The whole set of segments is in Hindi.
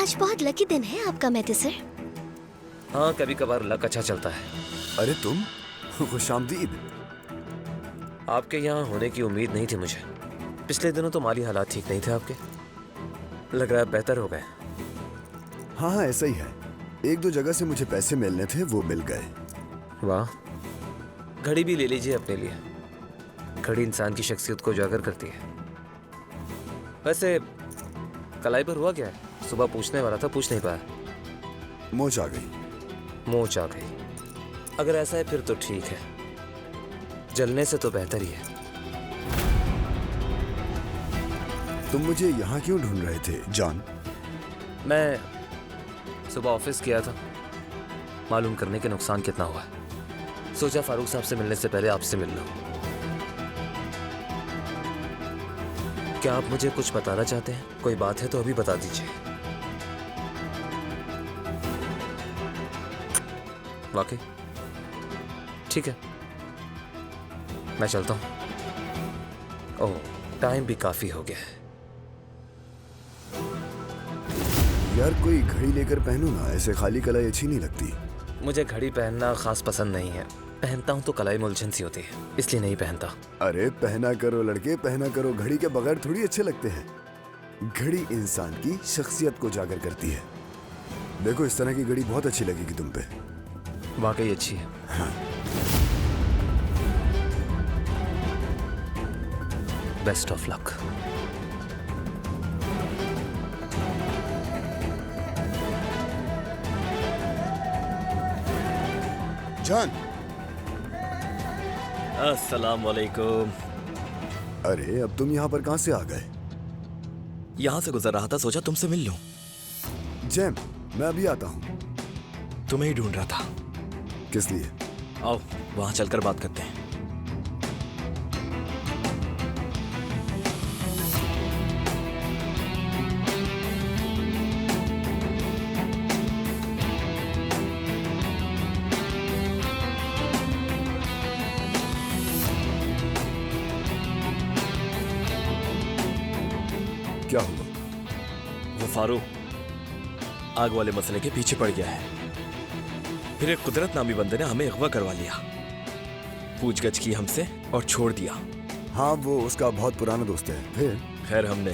आज बहुत लकी दिन है आपका मेटे सर। हाँ, कभी कभार लक अच्छा चलता है। अरे तुम, खुशामदीद। आपके यहाँ होने की उम्मीद नहीं थी मुझे। पिछले दिनों तो माली हालात ठीक नहीं थे आपके, लग रहा है बेहतर हो गए। हाँ हाँ, ऐसा ही है। एक दो जगह से मुझे पैसे मिलने थे, वो मिल गए। वाह, घड़ी भी ले लीजिए अपने लिए। घड़ी इंसान की शख्सियत को उजागर करती है। वैसे कलाई पर हुआ क्या है? सुबह पूछने वाला था, पूछ नहीं पाया। मोच आ गई। मोच आ गई। अगर ऐसा है फिर तो ठीक है, जलने से तो बेहतर ही है। तुम मुझे यहाँ क्यों ढूंढ रहे थे जॉन? मैं सुबह ऑफिस गया था मालूम करने के नुकसान कितना हुआ। सोचा फारूक साहब से मिलने से पहले आपसे मिल लूं। क्या आप मुझे कुछ बताना चाहते हैं? कोई बात है तो अभी बता दीजिए। वाकई? ठीक है, मैं चलता हूं। ओह, टाइम भी काफी हो गया है। यार कोई घड़ी लेकर पहनो ना, ऐसे खाली कलाई अच्छी नहीं लगती। मुझे घड़ी पहनना खास पसंद नहीं है। पहनता हूं तो कलाई मुलझन सी होती है, इसलिए नहीं पहनता। अरे पहना करो लड़के, पहना करो। घड़ी के बगैर थोड़ी अच्छे लगते हैं। घड़ी इंसान की शख्सियत को जागर करती है। देखो, इस तरह की घड़ी बहुत अच्छी लगेगी तुम पे। वाकई अच्छी है। हाँ। Best of luck. जान। अस्सलाम वालेकुम। अरे अब तुम यहाँ पर कहाँ से आ गए? यहाँ से गुजर रहा था, सोचा तुमसे मिल लूं। जैम, मैं अभी आता हूँ। तुम्हें ही ढूंढ रहा था। किस लिए? आओ वहां चलकर बात करते हैं। क्या हुआ? वो फारूक आग वाले मसले के पीछे पड़ गया है। फिर एक कुदरत नामी बंदे ने हमें अगवा करवा लिया, पूछगछ की हमसे और छोड़ दिया। हाँ, वो उसका बहुत पुराना दोस्त है। फिर? खैर हमने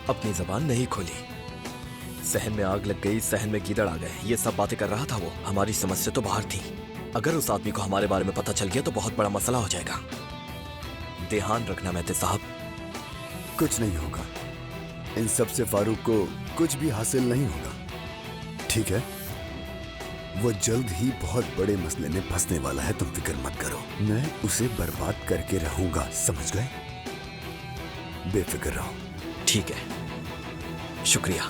अपनी जबान नहीं खोली। सहन में आग लग गई, सहन में गीदड़ आ गए, ये सब बातें कर रहा था वो। हमारी समझ से तो बाहर थी। अगर उस आदमी को हमारे बारे में पता चल गया तो बहुत बड़ा मसला हो जाएगा। ध्यान रखना मेहते साहब। कुछ नहीं होगा। इन सब से फारूक को कुछ भी हासिल नहीं होगा, ठीक है? वो जल्द ही बहुत बड़े मसले में फंसने वाला है, तुम फिक्र मत करो। मैं उसे बर्बाद करके रहूंगा, समझ गए? बेफिक्र रहो। ठीक है, शुक्रिया।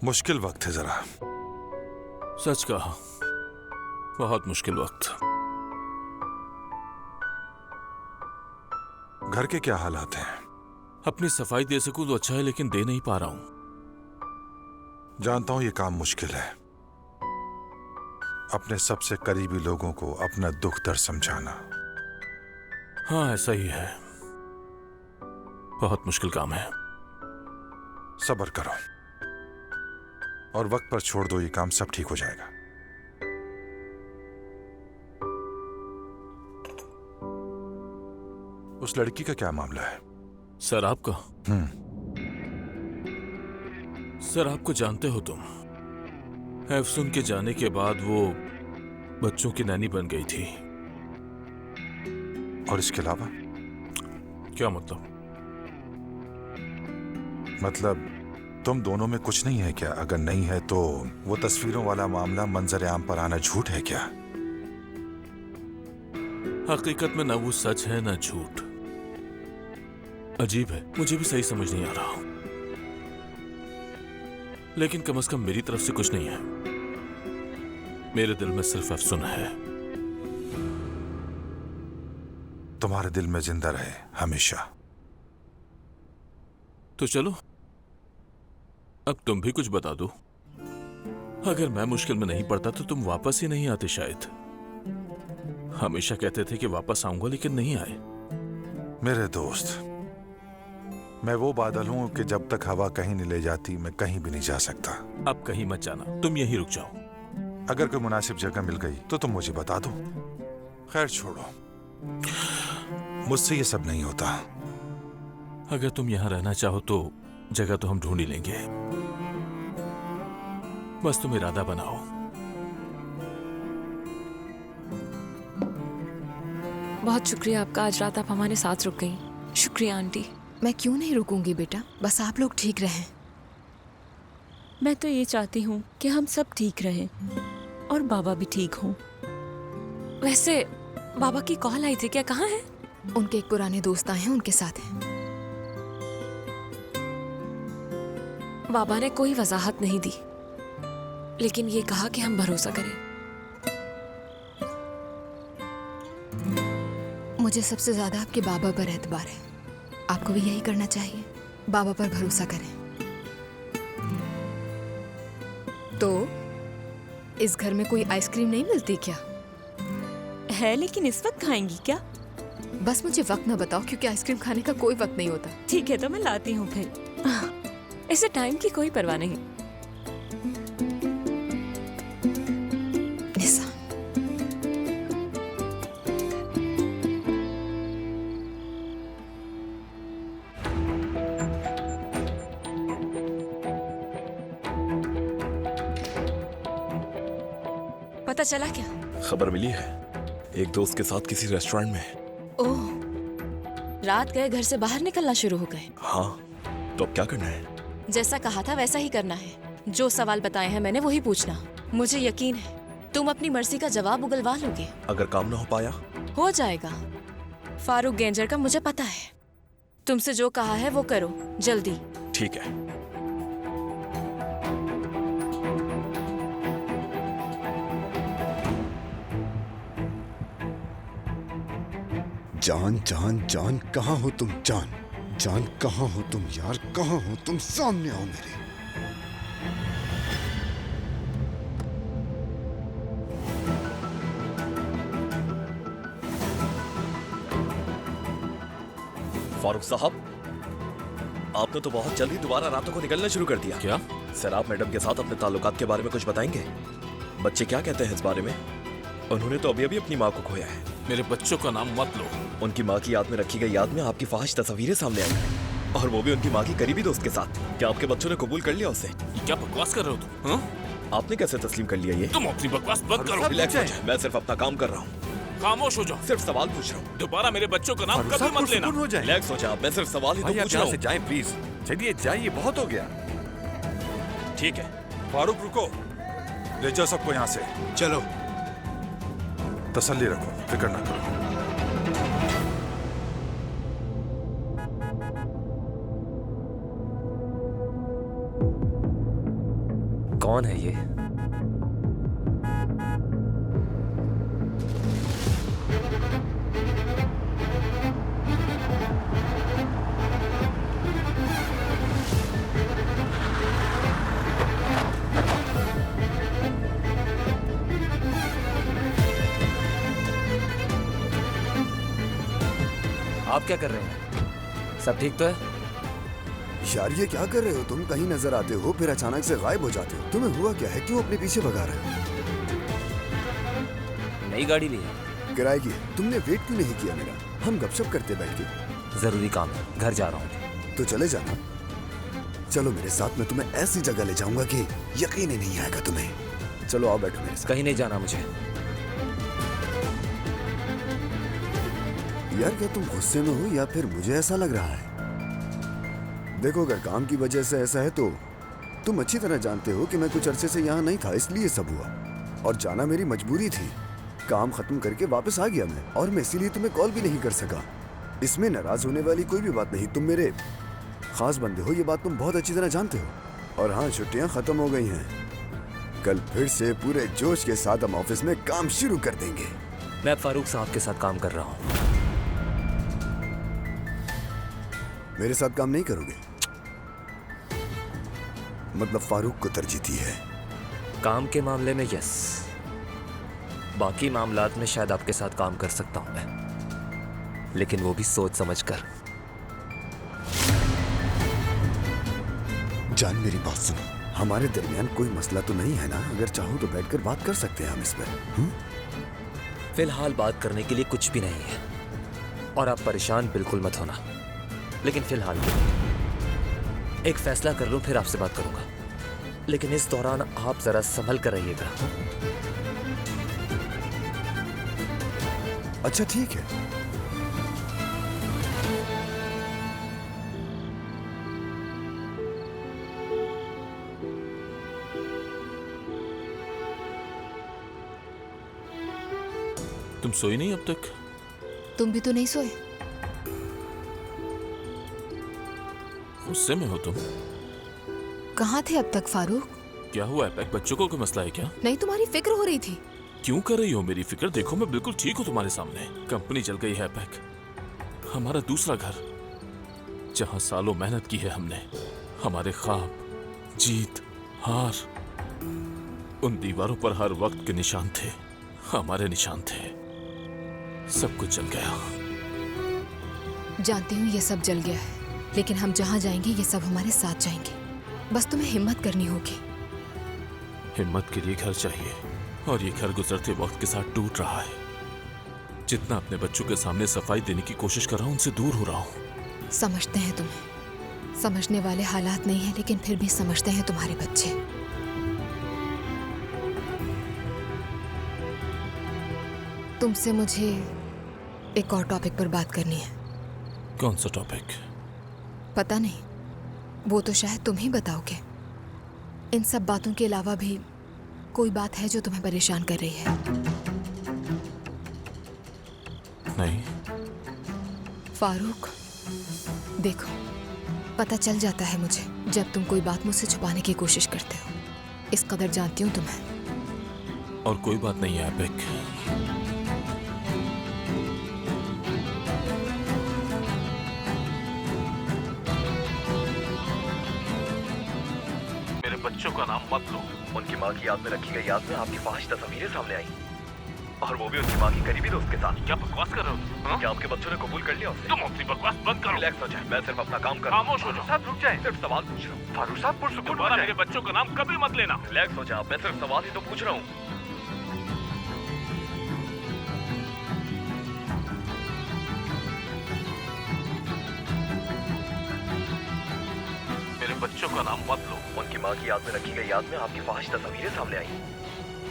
मुश्किल वक्त है जरा। सच कहा, बहुत मुश्किल वक्त। घर के क्या हालात हैं? अपनी सफाई दे सकूं तो अच्छा है, लेकिन दे नहीं पा रहा हूं। जानता हूं ये काम मुश्किल है। अपने सबसे करीबी लोगों को अपना दुख दर्द समझाना। हाँ, ऐसा ही है। बहुत मुश्किल काम है। सब्र करो और वक्त पर छोड़ दो, ये काम सब ठीक हो जाएगा। उस लड़की का क्या मामला है? सर आपका? सर आपको जानते हो तुम, एफसुन के जाने के बाद वो बच्चों की नैनी बन गई थी। और इसके अलावा? क्या मतलब? मतलब तुम दोनों में कुछ नहीं है क्या? अगर नहीं है तो वो तस्वीरों वाला मामला मंजर आम पर आना झूठ है क्या? हकीकत में ना वो सच है ना झूठ। अजीब है, मुझे भी सही समझ नहीं आ रहा, लेकिन कम से कम मेरी तरफ से कुछ नहीं है। मेरे दिल में सिर्फ अफसुन है। तुम्हारे दिल में जिंदा रहे हमेशा। तो चलो अब तुम भी कुछ बता दो। अगर मैं मुश्किल में नहीं पड़ता तो तुम वापस ही नहीं आते शायद। हमेशा कहते थे कि वापस आऊंगा, लेकिन नहीं आए। मेरे दोस्त, मैं वो बादल हूँ कि जब तक हवा कहीं नहीं ले जाती मैं कहीं भी नहीं जा सकता। अब कहीं मत जाना, तुम यहीं रुक जाओ। अगर कोई मुनासिब जगह मिल गई तो तुम मुझे बता दो। खैर छोड़ो, मुझसे ये सब नहीं होता। अगर तुम यहाँ रहना चाहो तो जगह तो हम ढूंढ ही लेंगे, बस तुम इरादा बनाओ। बहुत शुक्रिया आपका, आज रात आप हमारे साथ रुक गई। शुक्रिया आंटी। मैं क्यों नहीं रुकूंगी बेटा, बस आप लोग ठीक रहें। मैं तो ये चाहती हूँ कि हम सब ठीक रहें और बाबा भी ठीक हों। वैसे बाबा की कॉल आई थी क्या, कहाँ है? उनके एक पुराने दोस्त आए हैं, उनके साथ हैं। बाबा ने कोई वजाहत नहीं दी, लेकिन ये कहा कि हम भरोसा करें। मुझे सबसे ज्यादा आपके बाबा पर एतबार है, आपको भी यही करना चाहिए, बाबा पर भरोसा करें। तो इस घर में कोई आइसक्रीम नहीं मिलती क्या? है, लेकिन इस वक्त खाएंगी क्या? बस मुझे वक्त ना बताओ, क्योंकि आइसक्रीम खाने का कोई वक्त नहीं होता। ठीक है, तो मैं लाती हूँ फिर। इसे टाइम की कोई परवाह नहीं। निसा, पता चला क्या? खबर मिली है, एक दोस्त के साथ किसी रेस्टोरेंट में। ओह, रात गए घर से बाहर निकलना शुरू हो गए। हाँ, तो अब क्या करना है? जैसा कहा था वैसा ही करना है। जो सवाल बताए हैं मैंने वही पूछना। मुझे यकीन है तुम अपनी मर्जी का जवाब उगलवा लोगे। अगर काम ना हो पाया? हो जाएगा। फारूक गेंजर का मुझे पता है। तुमसे जो कहा है वो करो, जल्दी। ठीक है। जान जान जान, कहाँ हो तुम? जान जान, कहाँ हो तुम यार? कहाँ हो तुम? सामने आओ मेरे। फारूक साहब, आपने तो बहुत जल्दी दोबारा रातों को निकलना शुरू कर दिया। क्या? सर, आप मैडम के साथ अपने ताल्लुकात के बारे में कुछ बताएंगे? बच्चे क्या कहते हैं इस बारे में? उन्होंने तो अभी अभी अपनी माँ को खोया है। मेरे बच्चों का नाम मत लो। उनकी माँ की याद में रखी गई याद में आपकी फाहिश तस्वीरें सामने आई हैं, और वो भी उनकी माँ की करीबी दोस्त के साथ। क्या आपके बच्चों ने कबूल कर लिया उसे? ये क्या बकवास कर रहे हो तुम? हाँ? आपने कैसे तस्लीम कर लिया ये? तुम अपनी बकवास बंद करो। रिलैक्स हो जाए, मैं सिर्फ अपना काम कर रहा हूँ। खामोश हो जाओ। सिर्फ सवाल पूछ रहा हूँ। दोबारा मेरे बच्चों का नाम कभी मत लेना। रिलैक्स हो जाए, मैं सिर्फ सवाल ही तो पूछ रहा हूँ। जाएं प्लीज। चलिए जाइए, बहुत हो गया। ठीक है। फारूक रुको, ले जाओ सबको यहाँ से। चलो। तसल्ली रखो, फिक्र ना करो। कौन है ये? आप क्या कर रहे हैं? सब ठीक तो है? यार ये क्या कर रहे हो तुम? कहीं नजर आते हो फिर अचानक से गायब हो जाते हो। तुम्हें हुआ क्या है? क्यों अपने पीछे भगा रहे हो? नई गाड़ी ली है। किराए की है। तुमने वेट क्यों नहीं किया मेरा? हम गपशप करते बैठ के। जरूरी काम है, घर जा रहा हूँ। तो चले जाना। चलो मेरे साथ, मैं तुम्हें ऐसी जगह ले जाऊंगा कि यकीन ही नहीं आएगा तुम्हें। चलो आओ, बैठो मेरे साथ। कहीं नहीं जाना मुझे। यार क्या तुम गुस्से में हो या फिर मुझे ऐसा लग रहा है? देखो, अगर काम की वजह से ऐसा है तो तुम अच्छी तरह जानते हो कि मैं कुछ अरसे से यहाँ नहीं था, इसलिए सब हुआ। और जाना मेरी मजबूरी थी। काम खत्म करके वापस आ गया मैं, और मैं इसीलिए तुम्हें कॉल भी नहीं कर सका। इसमें नाराज होने वाली कोई भी बात नहीं। तुम मेरे खास बंदे हो, ये बात तुम बहुत अच्छी तरह जानते हो। और हाँ, छुट्टियां खत्म हो गई हैं। कल फिर से पूरे जोश के साथ हम ऑफिस में काम शुरू कर देंगे। मैं फारूक साहब के साथ काम कर रहा हूँ। मेरे साथ काम नहीं करोगे? मतलब फारूक को तरजीह दी है? काम के मामले में यस, बाकी मामलात में शायद आपके साथ काम कर सकता हूं मैं, लेकिन वो भी सोच समझ कर। जान मेरी बात सुनो, हमारे दरमियान कोई मसला तो नहीं है ना? अगर चाहो तो बैठकर बात कर सकते हैं हम इस पर। फिलहाल बात करने के लिए कुछ भी नहीं है और आप परेशान बिल्कुल मत होना। लेकिन फिलहाल एक फैसला कर लूं फिर आपसे बात करूंगा। लेकिन इस दौरान आप जरा संभल कर रहिएगा। अच्छा ठीक है। तुम सोई नहीं अब तक? तुम भी तो नहीं सोए? गुस्से में हो तुम? कहाँ थे अब तक फारूक? क्या हुआ ऐपेक? बच्चों को कोई मसला है क्या? नहीं, तुम्हारी फिक्र हो रही थी। क्यों कर रही हो मेरी फिक्र? देखो मैं बिल्कुल ठीक हूँ तुम्हारे सामने। कंपनी चल गई है ऐपेक, हमारा दूसरा घर जहाँ सालों मेहनत की है हमने। हमारे ख्वाब, जीत, हार, उन दीवारों पर हर वक्त के निशान थे, हमारे निशान थे। सब कुछ जल गया। जानती हूँ ये सब जल गया है, लेकिन हम जहाँ जाएंगे ये सब हमारे साथ जाएंगे। बस तुम्हें हिम्मत करनी होगी। हिम्मत के लिए घर चाहिए और ये घर गुजरते वक्त के साथ टूट रहा है। जितना अपने बच्चों के सामने सफाई देने की कोशिश कर रहा हूँ उनसे दूर हो रहा हूँ। समझते हैं तुम्हें। समझने वाले हालात नहीं है, लेकिन फिर भी समझते हैं तुम्हारे बच्चे। तुमसे मुझे एक और टॉपिक पर बात करनी है। कौन सा टॉपिक? पता नहीं, वो तो शायद तुम ही बताओगे। इन सब बातों के अलावा भी कोई बात है जो तुम्हें परेशान कर रही है? नहीं। फारूक, देखो, पता चल जाता है मुझे जब तुम कोई बात मुझसे छुपाने की कोशिश करते हो। इस कदर जानती हूँ तुम्हें। और कोई बात नहीं है ऐपेक। बच्चों का नाम मत लो। उनकी माँ की याद में रखी गई याद में आपकी फाहिश तस्वीरें सामने आई, और वो भी उनकी माँ की करीबी दोस्त के साथ। क्या बकवास कर रहे हो? क्या आपके बच्चों ने कबूल कर लिया उसे? तुम अपनी बकवास बंद करो। रिलैक्स हो जाए, मैं सिर्फ अपना काम कर रहा हूं। खामोश हो जाओ। साहब रुक जाए, सिर्फ सवाल पूछ रहा हूँ। फारूक साहब पुरसुकून हो जाए। मेरे बच्चों का नाम कभी मत लेना। रिलैक्स हो जाओ, मैं सिर्फ सवाल ही तो पूछ रहा हूँ। बच्चों का नाम मत लो। उनकी माँ की याद में रखी गई याद में आपकी फाहिश तस्वीरें सामने आई,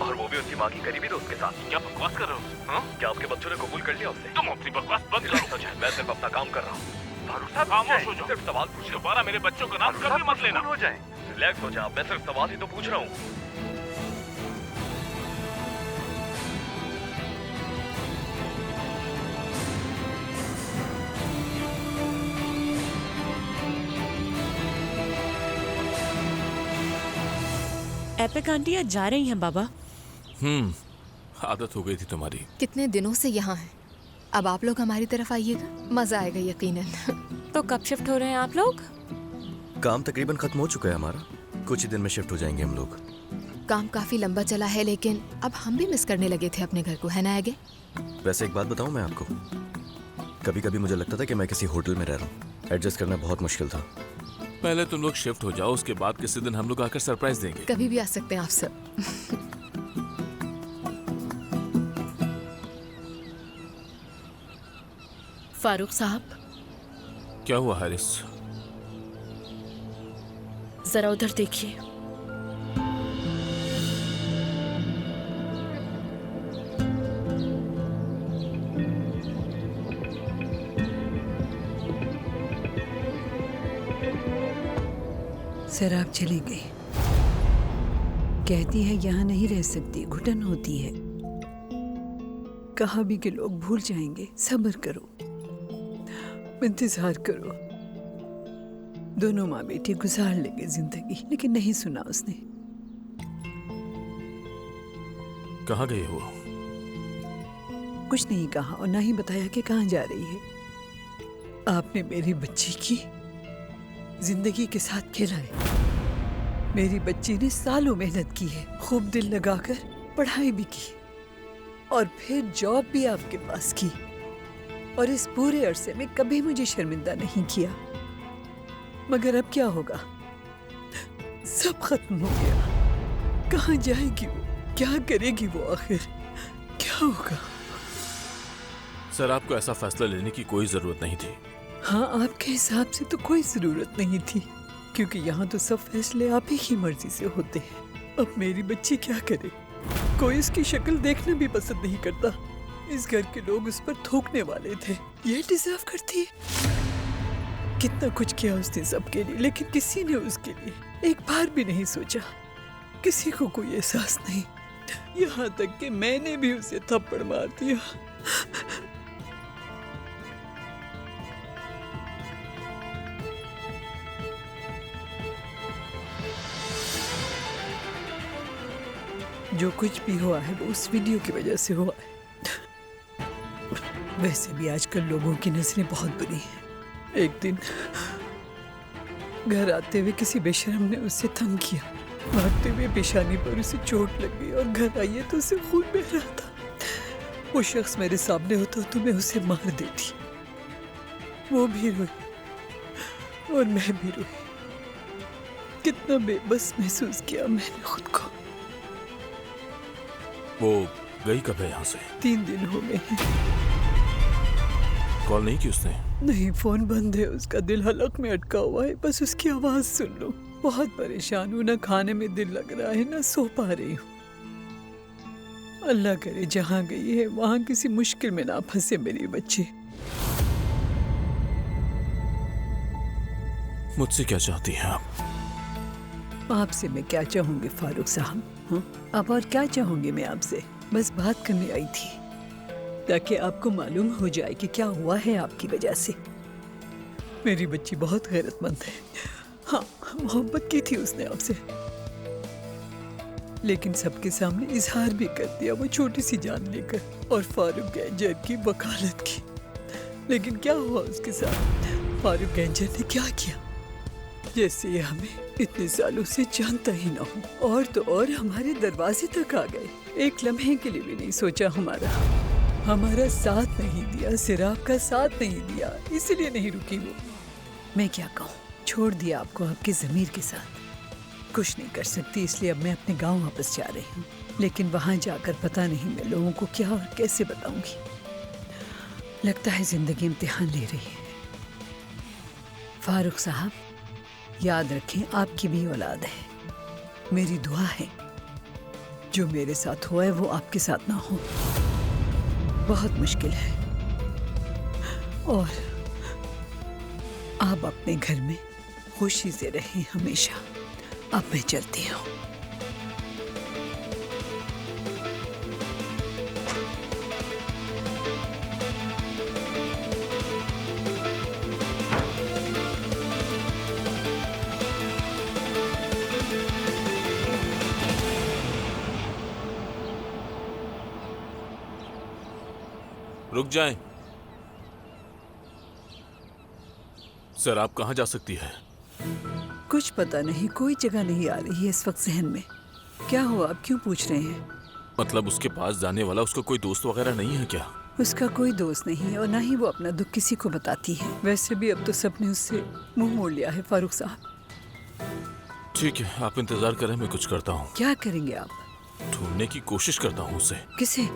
और वो भी उनकी माँ की करीबी दोस्त के साथ। क्या बकवास कर रहे हो? हाँ? क्या आपके बच्चों ने कबूल कर लिया उसे? तुम अपनी बकवास बंद करो। मैं सिर्फ अपना काम कर रहा हूँ। फारूक साहब खामोश हो जाओ। सिर्फ सवाल पूछ। दोबारा मेरे बच्चों का नाम कभी मत लेना। हो जाए, रिलैक्स हो जाओ, मैं सिर्फ सवाल ही तो पूछ रहा हूँ। ऐपेक आंटी आज जा रही हैं बाबा। आदत हो गई थी तुम्हारी। कितने दिनों से यहाँ हैं। अब आप लोग हमारी तरफ आइएगा, मजा आएगा यकीनन। तो कब शिफ्ट हो रहे हैं आप लोग? काम तकरीबन खत्म हो चुका है हमारा, कुछ ही दिन में शिफ्ट हो जाएंगे हम लोग। काम काफी लंबा चला है, लेकिन अब हम भी मिस करने लगे थे अपने घर को, है ना आगे? वैसे एक बात बताऊं मैं आपको, कभी कभी मुझे लगता था कि मैं किसी होटल में रह रहा हूँ। एडजस्ट करना बहुत मुश्किल था। पहले तुम लोग शिफ्ट हो जाओ, उसके बाद किसी दिन हम लोग आकर सरप्राइज देंगे। कभी भी आ सकते हैं आप सब। फारूक साहब, क्या हुआ हारिस? जरा उधर देखिए। शराब चली गई, कहती है यहाँ नहीं रह सकती, घुटन होती है। कहा भी कि लोग भूल जाएंगे, सब्र करो, इंतजार करो। दोनों माँ बेटी गुजार लेंगे जिंदगी, लेकिन नहीं सुना उसने। कहाँ गई वो? कुछ नहीं कहा और ना ही बताया कि कहाँ जा रही है। आपने मेरी बच्ची की जिंदगी के साथ खेला है। मेरी बच्ची ने सालों मेहनत की है, खूब दिल लगाकर पढ़ाई भी की और फिर जॉब भी आपके पास की, और इस पूरे अरसे में कभी मुझे शर्मिंदा नहीं किया। मगर अब क्या होगा? सब खत्म हो गया। कहाँ जाएगी वो, क्या करेगी वो, आखिर क्या होगा? सर, आपको ऐसा फैसला लेने की कोई जरूरत नहीं थी। हाँ, आपके हिसाब से तो कोई जरूरत नहीं थी, क्योंकि यहाँ तो सब फैसले आप ही की मर्जी से होते हैं। अब मेरी बच्ची क्या करे? कोई इसकी शक्ल देखना भी पसंद नहीं करता। इस घर के लोग उस पर थूकने वाले थे। ये डिजर्व करती है? कितना कुछ किया उसने सबके लिए, लेकिन किसी ने उसके लिए एक बार भी नहीं सोचा। किसी को कोई एहसास नहीं, यहाँ तक कि मैंने भी उसे थप्पड़ मार दिया। जो कुछ भी हुआ है वो उस वीडियो की वजह से हुआ है। वैसे भी आजकल लोगों की नजरें बहुत बुरी हैं। एक दिन घर आते हुए किसी बेशरम ने उससे तंग किया। भागते हुए पेशानी पर उसे चोट लग गई और घर आई तो उसे खून बह रहा था। वो शख्स मेरे सामने होता तो मैं उसे मार देती। वो भी रोई और मैं भी रोई। कितना बेबस महसूस किया मैंने खुद को। वो गई कब है यहाँ से? 3 दिन हो गए हैं। कॉल नहीं की उसने? नहीं, फोन बंद है उसका। दिल हलक में अटका हुआ है, बस उसकी आवाज सुन लो। बहुत परेशान हूँ, ना खाने में दिल लग रहा है, ना सो पा रही हूँ। अल्लाह करे जहाँ गई है वहाँ किसी मुश्किल में ना फंसे मेरी बच्ची। मुझसे क्या चाहती हैं आप? आपसे मैं क्या चाहूंगी फारूक साहब? अब और क्या चाहूंगी मैं आपसे? बस बात करने आई थी ताकि आपको मालूम हो जाए कि क्या हुआ है आपकी वजह से। मेरी बच्ची बहुत गैरतमंद है। हाँ, मोहब्बत की थी उसने आपसे, लेकिन सबके सामने इजहार भी कर दिया वो छोटी सी जान लेकर, और फारूक गैंजर की वकालत की। लेकिन क्या हुआ उसके साथ? फारूक गैंजर ने क्या किया? जैसे ये हमें इतने सालों से जानता ही ना हो, और तो और हमारे दरवाजे तक आ गए। एक लम्हे के लिए भी नहीं सोचा हमारा साथ नहीं दिया, सिराग का साथ नहीं दिया, इसलिए नहीं रुकी वो। मैं क्या कहूँ, छोड़ दिया आपको आपके ज़मीर के साथ। कुछ नहीं कर सकती, इसलिए अब मैं अपने गांव वापस जा रही हूँ। लेकिन वहाँ जाकर पता नहीं मैं लोगों को क्या और कैसे बताऊंगी। लगता है जिंदगी इम्तिहान ले रही है। फारूक साहब, याद रखें आपकी भी औलाद है। मेरी दुआ है जो मेरे साथ हुआ है वो आपके साथ ना हो। बहुत मुश्किल है, और आप अपने घर में खुशी से रहें हमेशा। अब मैं चलती हूँ। रुक जाएं। सर, आप कहाँ जा सकती है? कुछ पता नहीं, कोई जगह नहीं आ रही है इस वक्त जहन में। क्या हुआ, आप क्यों पूछ रहे हैं? मतलब उसके पास जाने वाला उसका कोई दोस्त वगैरह नहीं है क्या? उसका कोई दोस्त नहीं है, और ना ही वो अपना दुख किसी को बताती है। वैसे भी अब तो सबने उससे मुंह मोड़ लिया है फारूक साहब। ठीक है, आप इंतजार करें, मैं कुछ करता हूँ। क्या करेंगे आप? ढूंढने की कोशिश करता हूँ उसे। किसे?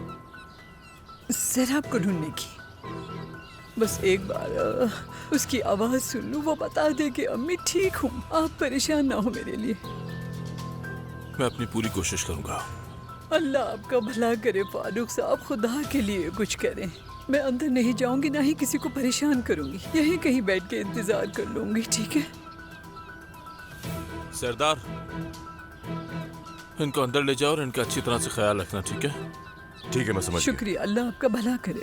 सिराग को ढूंढने की? बस एक बार उसकी आवाज सुन लूं, वो बता दे कि अम्मी ठीक हूँ। आप परेशान ना हो मेरे लिए। मैं अपनी पूरी कोशिश करूंगा। अल्लाह आपका भला करे फारूक साहब, खुदा के लिए कुछ करें। मैं अंदर नहीं जाऊंगी, ना ही किसी को परेशान करूंगी। यहीं कहीं बैठ के इंतजार कर लूंगी, ठीक है? सरदार, इनको अंदर ले जाओ और इनका अच्छी तरह से ख्याल रखना, ठीक है? ठीक है, मैं समझ गया। शुक्रिया, अल्लाह आपका भला करे।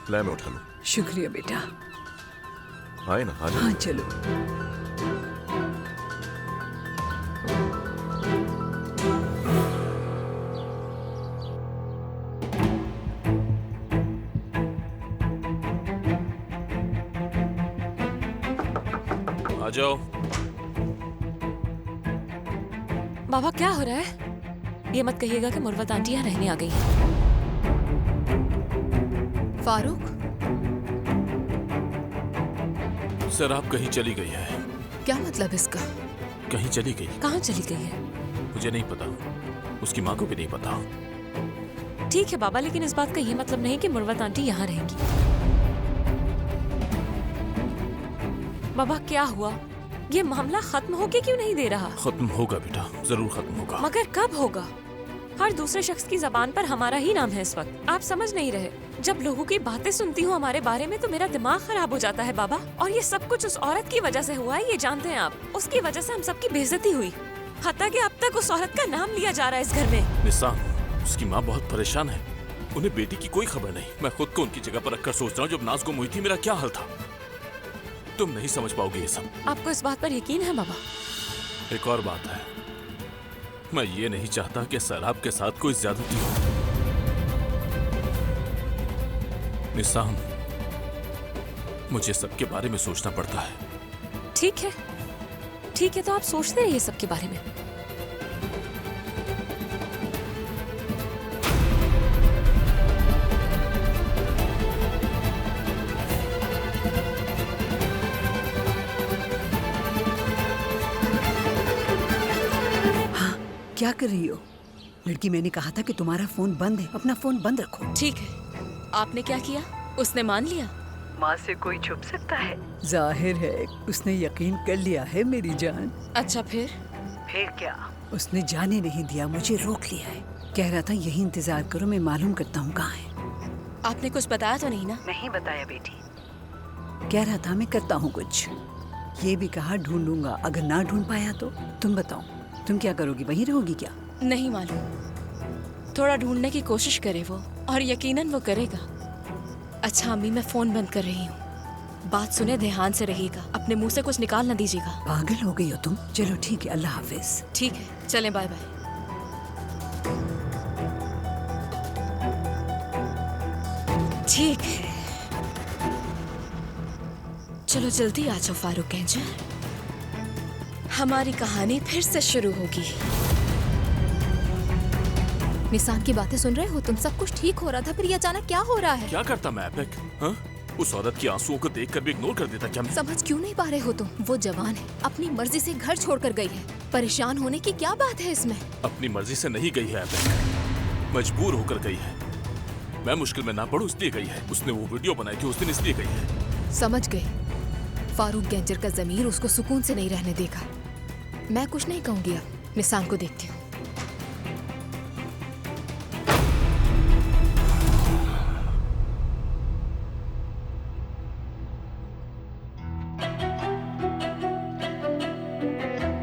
ले, मैं उठा लूं। शुक्रिया बेटा। आए ना, आ जाओ। हाँ चलो। आ जाओ। बाबा, क्या हो रहा है? ये मत कहिएगा कि मुर्वत आंटी यहाँ रहने आ गई है। फारूक, सर, आप कहीं चली गई है। क्या मतलब इसका? कहीं चली गई। कहाँ चली गई है? मुझे नहीं पता, उसकी माँ को भी नहीं पता। ठीक है बाबा, लेकिन इस बात का ये मतलब नहीं कि मुर्वत आंटी यहाँ रहेंगी। बाबा क्या हुआ? ये मामला खत्म होके क्यों नहीं दे रहा? खत्म होगा बेटा, जरूर खत्म होगा। मगर कब होगा? हर दूसरे शख्स की जबान पर हमारा ही नाम है इस वक्त। आप समझ नहीं रहे। जब लोगों की बातें सुनती हूँ हमारे बारे में तो मेरा दिमाग खराब हो जाता है बाबा। और ये सब कुछ उस औरत की वजह से हुआ है, ये जानते हैं आप। उसकी वजह से हम सबकी बेइज्जती हुई। हत्ता कि अब तक उस औरत का नाम लिया जा रहा है इस घर में। निशान, उसकी माँ बहुत परेशान है। उन्हें बेटी की कोई खबर नहीं। मैं खुद को उनकी जगह पर रखकर सोच रहा हूँ, जब नाज गुम हुई थी मेरा क्या हाल था। तुम नहीं समझ पाओगे ये सब। आपको इस बात पर यकीन है बाबा? एक और बात है, मैं ये नहीं चाहता कि सैलाब के साथ कोई ज्यादती हो। निशान, मुझे सबके बारे में सोचना पड़ता है। ठीक है, ठीक है, तो आप सोचते रहिए सबके बारे में। क्या कर रही हो? लड़की, मैंने कहा था कि तुम्हारा फोन बंद है, अपना फोन बंद रखो। ठीक है, आपने क्या किया? उसने मान लिया? माँ से कोई छुप सकता है? जाहिर है उसने यकीन कर लिया है मेरी जान। अच्छा फिर क्या? उसने जाने नहीं दिया, मुझे रोक लिया है। कह रहा था यही इंतजार करो, मैं मालूम करता हूँ कहाँ है। आपने कुछ बताया तो नहीं ना? नहीं बताया बेटी। कह रहा था मैं करता हूँ कुछ। ये भी कहा ढूंढूंगा, अगर ना ढूंढ पाया तो तुम बताओ, तुम क्या करोगी? वहीं रहोगी क्या? नहीं मालूम, थोड़ा ढूंढने की कोशिश करे वो, और यकीनन वो करेगा। अच्छा अम्मी, मैं फोन बंद कर रही हूँ। बात सुने ध्यान से रहिएगा, अपने मुंह से कुछ निकाल न दीजिएगा। पागल हो गई हो तुम? चलो ठीक है, अल्लाह हाफिज। ठीक है, चलें, बाय बाय। ठीक है, चलो जल्दी आ जाओ फारूक गैंजर, हमारी कहानी फिर से शुरू होगी। निशान की बातें सुन रहे हो तुम? सब कुछ ठीक हो रहा था, फिर ये अचानक क्या हो रहा है? क्या करता मैं एपिक? हाँ? उस औरत की आंसुओं को देखकर भी इग्नोर कर देता क्या मैं? समझ क्यों नहीं पा रहे हो तुम? वो जवान है, अपनी मर्जी से घर छोड़कर गई है। परेशान होने की क्या बात है इसमें? अपनी मर्जी से नहीं गई है एपिक, मजबूर होकर गई है। मैं मुश्किल में ना पड़ूं इसलिए गई है। उसने वो वीडियो बनाई थी उस दिन, इसलिए गई है। समझ गई। फारूक गैंजर का जमीर उसको सुकून से नहीं रहने देगा। मैं कुछ नहीं कहूंगी, अब निशान को देखती हूँ।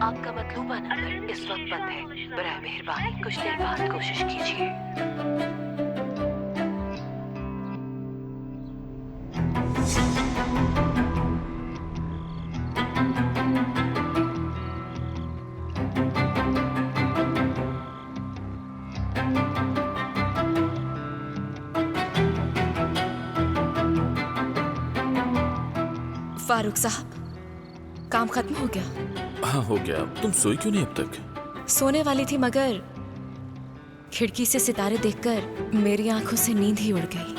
आपका मतलूबा नंबर इस वक्त बंद है, बराए मेहरबानी कुछ देर बाद कोशिश कीजिए। फारूक साहब, काम खत्म हो गया? हाँ हो गया। तुम सोई क्यों नहीं अब तक? सोने वाली थी, मगर खिड़की से सितारे देखकर मेरी आंखों से नींद ही उड़ गई।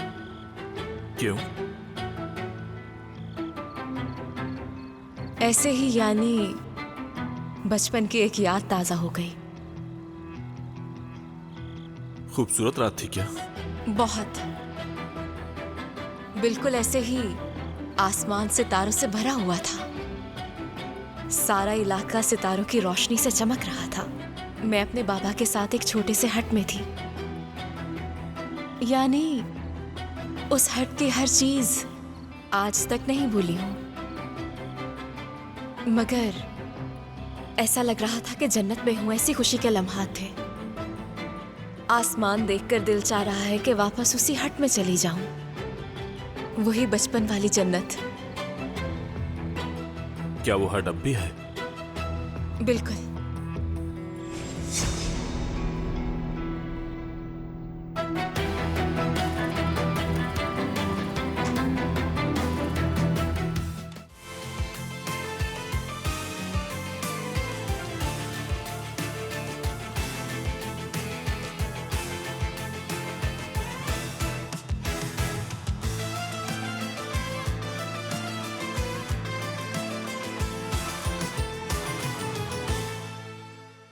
क्यों? ऐसे ही, यानी बचपन की एक याद ताजा हो गई। खूबसूरत रात थी क्या? बहुत, बिल्कुल ऐसे ही। आसमान सितारों से भरा हुआ था, सारा इलाका सितारों की रोशनी से चमक रहा था। मैं अपने बाबा के साथ एक छोटे से हट में थी, यानी उस हट की हर चीज आज तक नहीं भूली हूं, मगर ऐसा लग रहा था कि जन्नत में हूं। ऐसी खुशी के लम्हात थे। आसमान देखकर दिल चाह रहा है कि वापस उसी हट में चली जाऊं, वही बचपन वाली जन्नत। क्या वो हट अब भी है? बिल्कुल,